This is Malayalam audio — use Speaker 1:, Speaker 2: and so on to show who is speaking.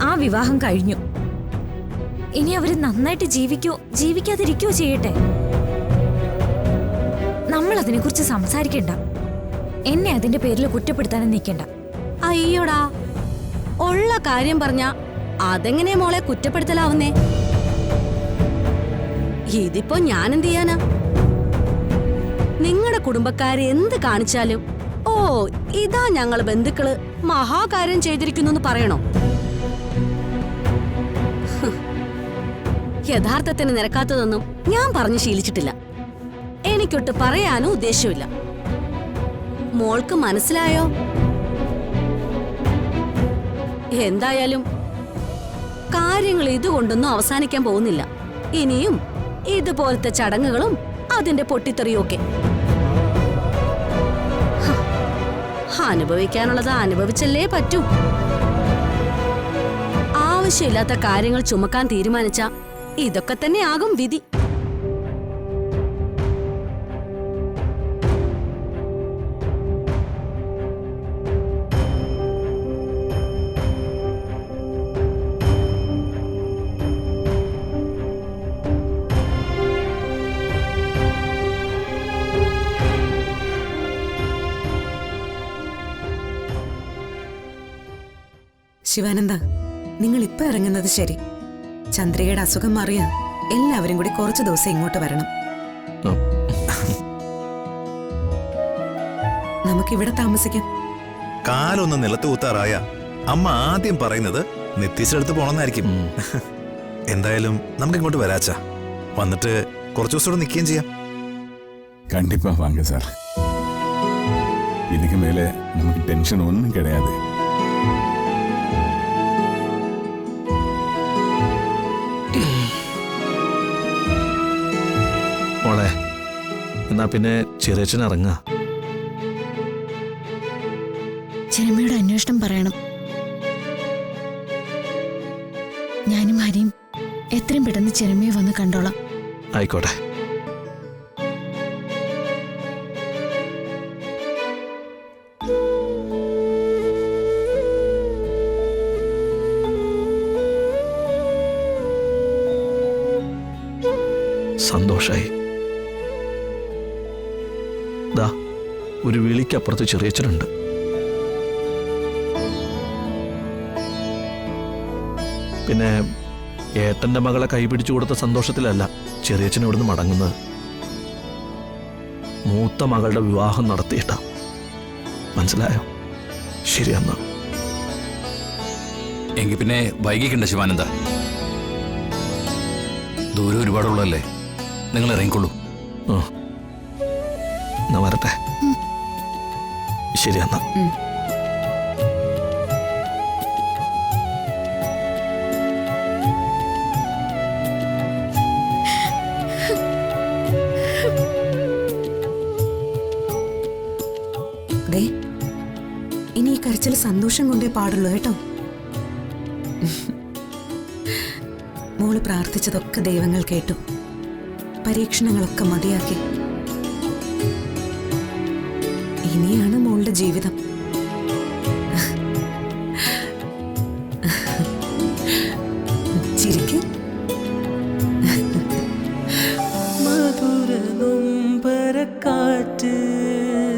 Speaker 1: ആ വിവാഹം കഴിഞ്ഞു. ഇനി അവര് നന്നായിട്ട് ജീവിക്കാതിരിക്കോ ചെയ്യട്ടെ. നമ്മൾ അതിനെക്കുറിച്ച് സംസാരിക്കണ്ട. എന്നെ അതിന്റെ പേരിൽ കുറ്റപ്പെടുത്താനും നിൽക്കണ്ട.
Speaker 2: അയ്യോടാ, ഉള്ള കാര്യം പറഞ്ഞ അതെങ്ങനെ മോളെ കുറ്റപ്പെടുത്തലാവുന്നേ? ഇതിപ്പോ ഞാൻ എന്ത് ചെയ്യാനാ? നിങ്ങളുടെ കുടുംബക്കാര് എന്ത് കാണിച്ചാലും ഓ ഇതാ ഞങ്ങള് ബന്ധുക്കള് മഹാകാര്യം ചെയ്തിരിക്കുന്നു പറയണോ? യഥാർത്ഥത്തിന് നിരക്കാത്തതൊന്നും ഞാൻ പറഞ്ഞു ശീലിച്ചിട്ടില്ല. എനിക്കൊട്ട് പറയാനും ഉദ്ദേശമില്ല. മോൾക്ക് മനസ്സിലായോ? എന്തായാലും കാര്യങ്ങൾ ഇതുകൊണ്ടൊന്നും അവസാനിക്കാൻ പോകുന്നില്ല. ഇനിയും ഇതുപോലത്തെ ചടങ്ങുകളും അതിന്റെ പൊട്ടിത്തെറിയൊക്കെ. അനുഭവിക്കാനുള്ളത് അനുഭവിച്ചല്ലേ പറ്റൂ. ആവശ്യമില്ലാത്ത കാര്യങ്ങൾ ചുമക്കാൻ തീരുമാനിച്ച ഇതൊക്കെ തന്നെയാകും വിധി.
Speaker 3: ശിവാനന്ദ, നിങ്ങൾ ഇപ്പൊ ഇറങ്ങുന്നത് ശരി. ചന്ദ്രികയുടെ അസുഖം മാറിയാ എല്ലാവരും കൂടി കുറച്ചു ദിവസം ഇങ്ങോട്ട് വരണം. നമുക്കിവിടെ താമസിക്കാം.
Speaker 4: കാലൊന്ന് നിലത്ത് കൂത്താറായ അമ്മ ആദ്യം പറയുന്നത് നിത്യശടുത്ത് പോണെന്നായിരിക്കും. എന്തായാലും നമുക്ക് ഇങ്ങോട്ട് വരാച്ചാ. വന്നിട്ട് കുറച്ചു ദിവസം നിൽക്കുകയും ചെയ്യാം.
Speaker 5: കണ്ടിപ്പാ വാങ്ങ സാർ. ഇതിക്ക് മേലെ നമുക്ക് ടെൻഷൻ ഒന്നും കിടയാതെ.
Speaker 6: മോളെ, എന്നാ പിന്നെ ചെറിയച്ഛൻ ഇറങ്ങ.
Speaker 1: ചിരമ്മയുടെ അന്വേഷണം പറയണം. ഞാനും ഹരിയും എത്രയും പെട്ടെന്ന് ചിരമ്മയെ വന്ന് കണ്ടോളാം.
Speaker 6: ആയിക്കോട്ടെ. സന്തോഷായി. ദാ ഒരു വിളിക്കപ്പുറത്ത് ചെറിയച്ഛനുണ്ട്. പിന്നെ ഏട്ടന്റെ മകളെ കൈപിടിച്ചു കൊടുത്ത സന്തോഷത്തിലല്ല ചെറിയച്ഛൻ ഇവിടുന്ന് മടങ്ങുന്നത്. മൂത്ത മകളുടെ വിവാഹം നടത്തിയിട്ടാ. മനസ്സിലായോ? ശരിയെന്നാ.
Speaker 7: എങ്കിൽ പിന്നെ വൈകിക്കണ്ട ശിവാനന്ദ. ദൂരം ഒരുപാടുള്ളതല്ലേ, നിങ്ങൾ ഇറങ്ങിക്കൊള്ളൂ.
Speaker 6: എന്നാ വരട്ടെ. ശരിയെന്നാ.
Speaker 3: ഇനി ഈ കരച്ചിൽ സന്തോഷം കൊണ്ടേ പാടുള്ളൂ കേട്ടോ. മോള് പ്രാർത്ഥിച്ചതൊക്കെ ദൈവങ്ങൾ കേട്ടു. പരീക്ഷണങ്ങളൊക്കെ മതിയാക്കി. ഇനിയാണ് മോളുടെ ജീവിതം.